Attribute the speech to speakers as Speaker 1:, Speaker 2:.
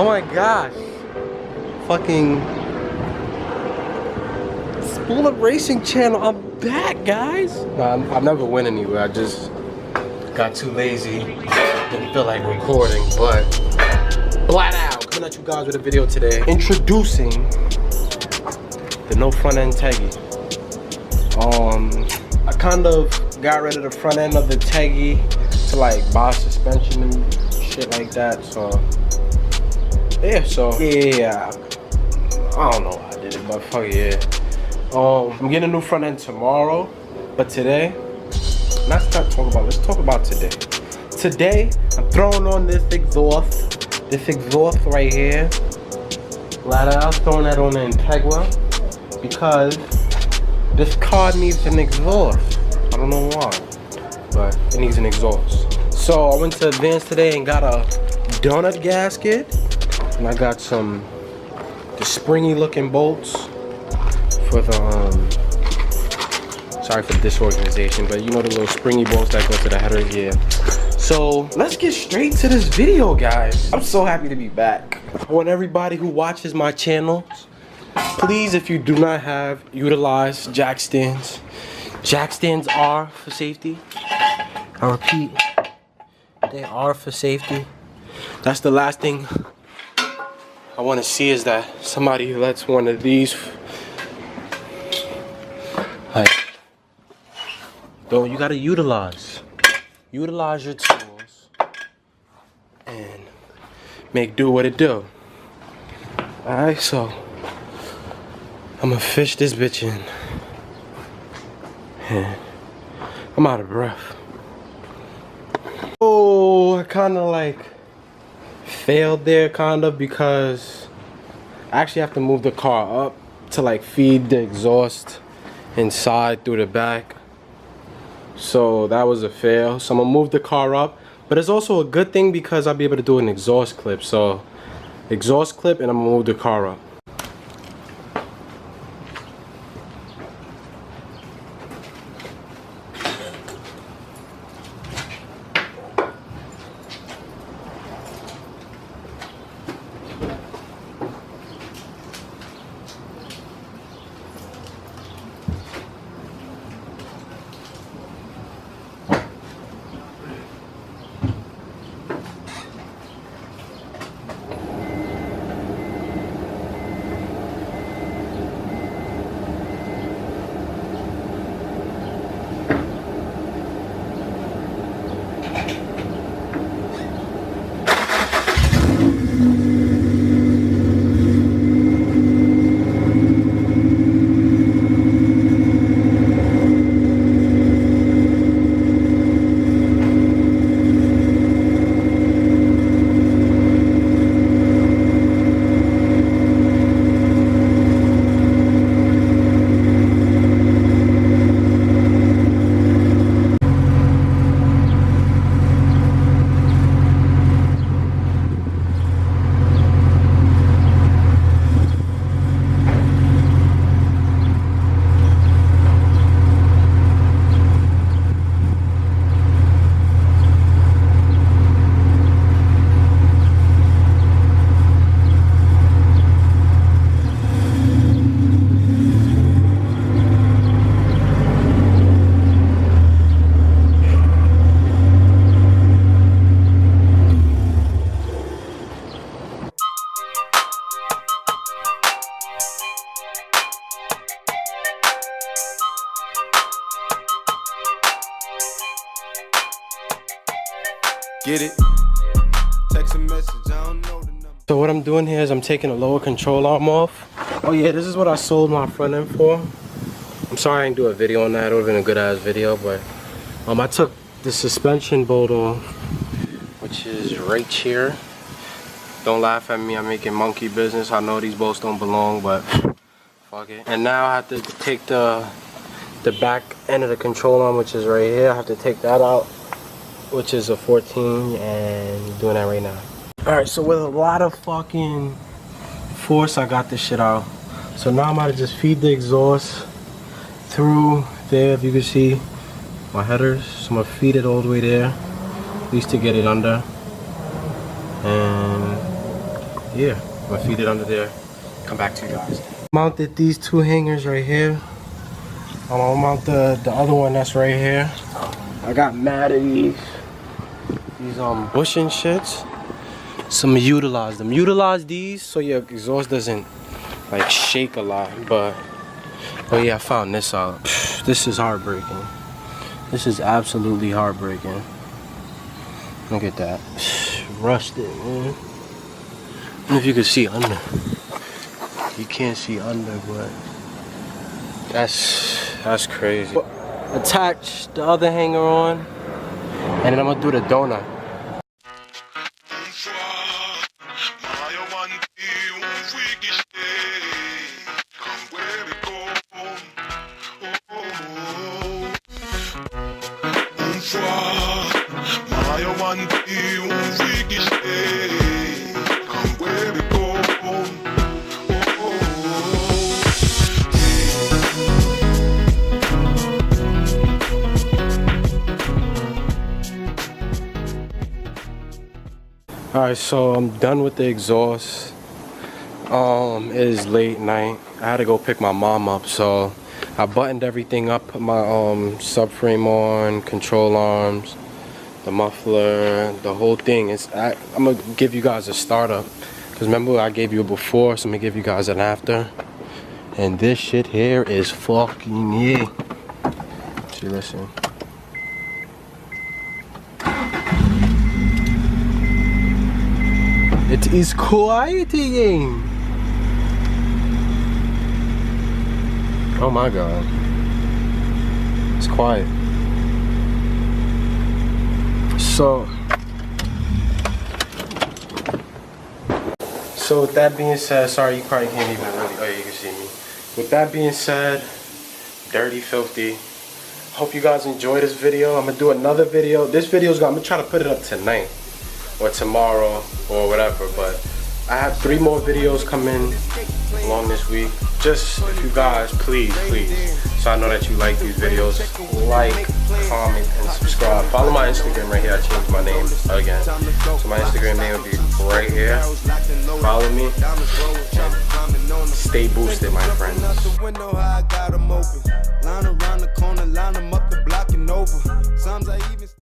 Speaker 1: Oh my gosh. Fucking Spool Up Racing channel. I'm back, guys. Nah, I never went anywhere. I just got too lazy. Didn't feel like recording, but flat out coming at you guys with a video today. Introducing the no front end Teggy. I kind of got rid of the front end of the Teggy to like buy suspension and shit like that. So yeah. I don't know how I did it, but fuck yeah. I'm getting a new front end tomorrow, but today, let's talk about today. Today, I'm throwing on this exhaust right here. I was throwing that on the Integra because this car needs an exhaust. I don't know why, but it needs an exhaust. So I went to Advance today and got a donut gasket, and I got the springy looking bolts for the sorry for the disorganization, but you know the little springy bolts that go to the header. Yeah. So let's get straight to this video, guys. I'm so happy to be back. I want everybody who watches my channel, please, if you do not have, utilize jack stands. Jack stands are for safety. I repeat, they are for safety. That's the last thing I want to see, is that somebody lets one of these, like, though, you gotta utilize your tools and make do what it do. Alright, so I'm gonna fish this bitch in. And I'm out of breath. Oh, I kinda like failed there, because I actually have to move the car up to like feed the exhaust inside through the back. So that was a fail. So I'm gonna move the car up, but it's also a good thing because I'll be able to do an exhaust clip. So exhaust clip, and I'm gonna move the car up.
Speaker 2: Get it? Text a message, I don't know the number.
Speaker 1: So what I'm doing here is I'm taking the lower control arm off. Oh yeah, this is what I sold my front end for. I'm sorry I didn't do a video on that. It would have been a good ass video, but I took the suspension bolt off, which is right here. Don't laugh at me, I'm making monkey business. I know these bolts don't belong, but fuck it. And now I have to take the back end of the control arm, which is right here. I have to take that out, which is a 14, and doing that right now. Alright, so with a lot of fucking force, I got this shit out. So now I'm about to just feed the exhaust through there, if you can see my headers. So I'm gonna feed it all the way there, at least to get it under. And yeah, I'm gonna feed it under there. Come back to you guys. Mounted these two hangers right here. I'll mount the other one that's right here. I got mad at these bushing shits. Some utilize them. Utilize these so your exhaust doesn't like shake a lot. But oh yeah, I found this out. This is heartbreaking. This is absolutely heartbreaking. Look at that. Rusted, man. I don't know if you can see under. You can't see under, but that's crazy. Attach the other hanger on, and then I'm gonna do the donut. Alright, so I'm done with the exhaust. It is late night. I had to go pick my mom up, so I buttoned everything up, put my subframe on, control arms, the muffler, the whole thing. I'm gonna give you guys a startup, because remember I gave you a before, so I'm gonna give you guys an after. And this shit here is fucking yeah. See, listen. It is quieting. Oh my god. It's quiet. So with that being said, sorry you probably can't even really, oh yeah, you can see me. With that being said, dirty, filthy. Hope you guys enjoyed this video. I'm gonna do another video. I'm gonna try to put it up tonight or tomorrow or whatever, but I have 3 more videos coming along this week. Just if you guys please, so I know that you like these videos, like, comment, and subscribe. Follow my Instagram right here. I changed my name again, so my Instagram name will be right here. Follow me and stay boosted, my friends.